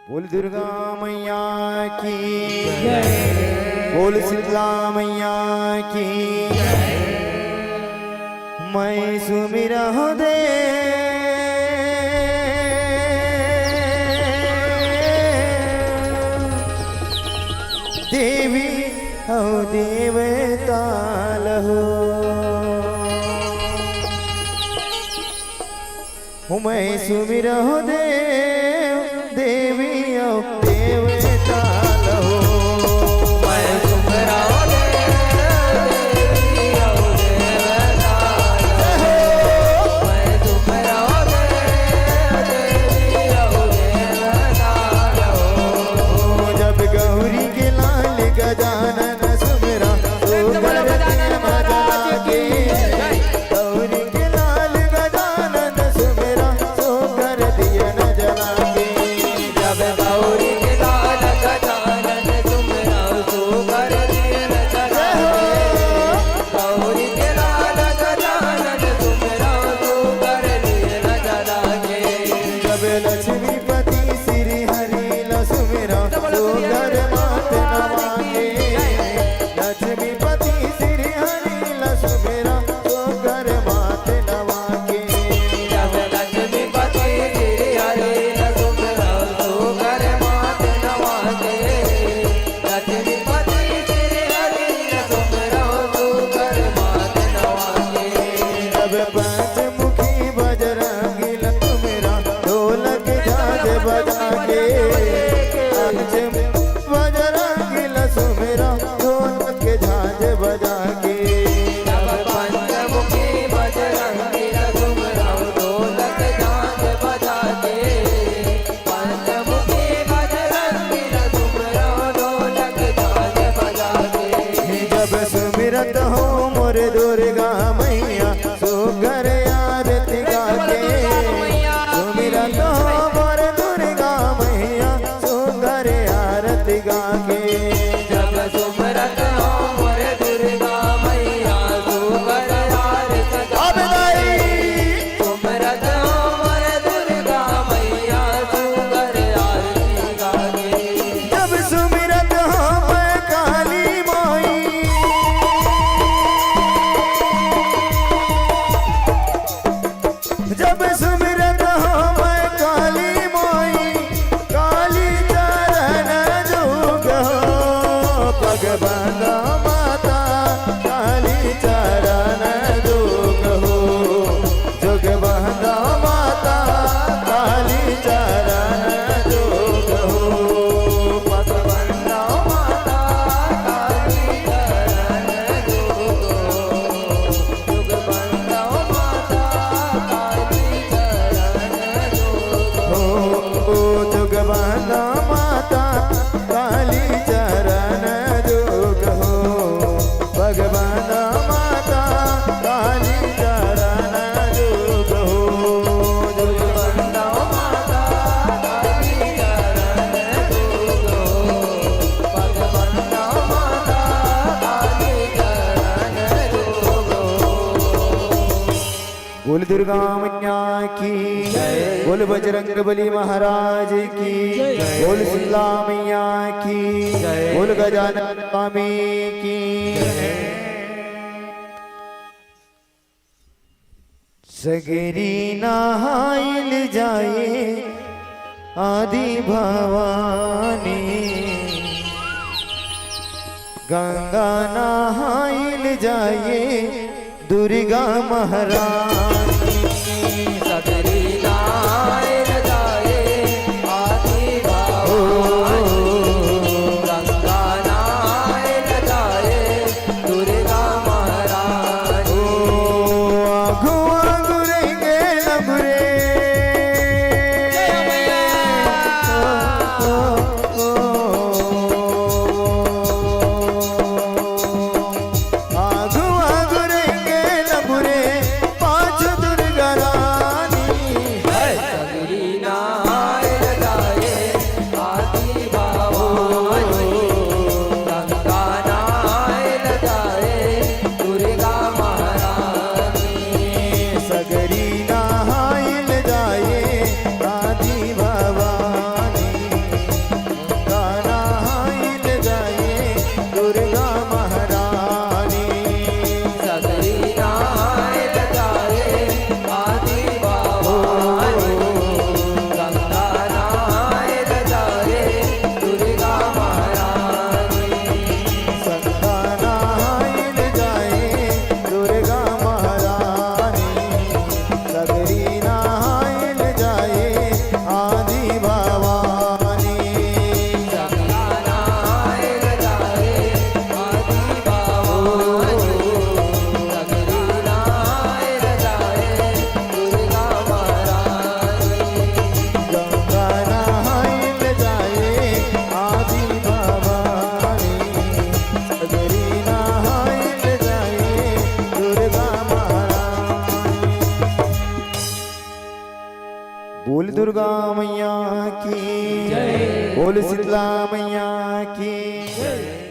बोल दुर्गा मैया की जय, बोल शीतला मैया की जय। मैं सुमिरा दे देवी हो देवता लहो, मैं सुमिरा दे देवी हो देवता लहो, मैं सुमिरा दे देवी हो देवता लहो, मैं सुमिरा दे देवी हो देवता लहो। जब गौरी के लाल गजानन सुमिरा तो गजानन महाराज की गौरी के लाल गजानन सुमिरा तो कर दिया न जला के। जब गौरी के लाल गजानन सुमिरा तो कर दिया न जला के। गौरी के लाल गजानन सुमिरा तो कर दिया न जला के। जब लक्ष्मीपति श्री हरि ल सुमिरा तो घर मात नवा के। लक्ष्मीपति श्री हरि ल सुमिरा तो घर मात नवा के। जब लक्ष्मीपति श्री हरि ल सुमिरा तो घर मात नवा के। लक्ष्मीपति श्री हरि ल सुमिरा तो घर मात नवा के। जब पंचमुखी बजरंगी ल सुमिरा ढोलक झांझ बजा के। बजरंगी ल सुमिरा ढोलक झांझ बजा के। जब पंचमुखी बजरंगी ल सुमिरा ढोलक झांझ बजा के। पंचमुखी बजरंगी ल सुमिरा ढोलक झांझ बजा के। जब सुमिरत हो मोर दुर्गा मैया सो घर आरती गा के। सुमिरत हो मोर दुर्गा मैया सो घर आरती गा के। जब सुमिरत हो मोरे दुर्गा मैया सुगर आरत गाए। सुमिरत हो मोरे दुर्गा मैया सुगर आरती गाए। जब सुमिरत हो मैं काली माई जब सुमिरत हो मैं काली माई काली चरण जोग हो भगवान माता काली चरण जोग हो जोगवंद माता काली चरण जोग हो भगवंत माता काली चरण जोग हो। जुगवंत माता काली चरण जोग हो। जोगवंद माता काली चरण जोग हो भगवान माता काली चरण जोग हो। जुगवंत माता काली चरण जोग हो। भगवंत माता काली चरण जोग हो। बोल दुर्गा मैया की जय, बोल बजरंगबली महाराज की जय, बोल शीतला मैया की जय, बोल गजानन स्वामी की जय। सगरी नहाइल जाए आदि भवानी गंगा नहाइल जाए दुर्गा महारानी। सगरी नाय जाए आदि भवानी। गंगा नाय जाए दुर्गा महारानी। आगु आगु रहेंगे लबरे आगु आगु रहेंगे लबरे पांच दुर्गा रानी। की जय। बोल शीतला मैया की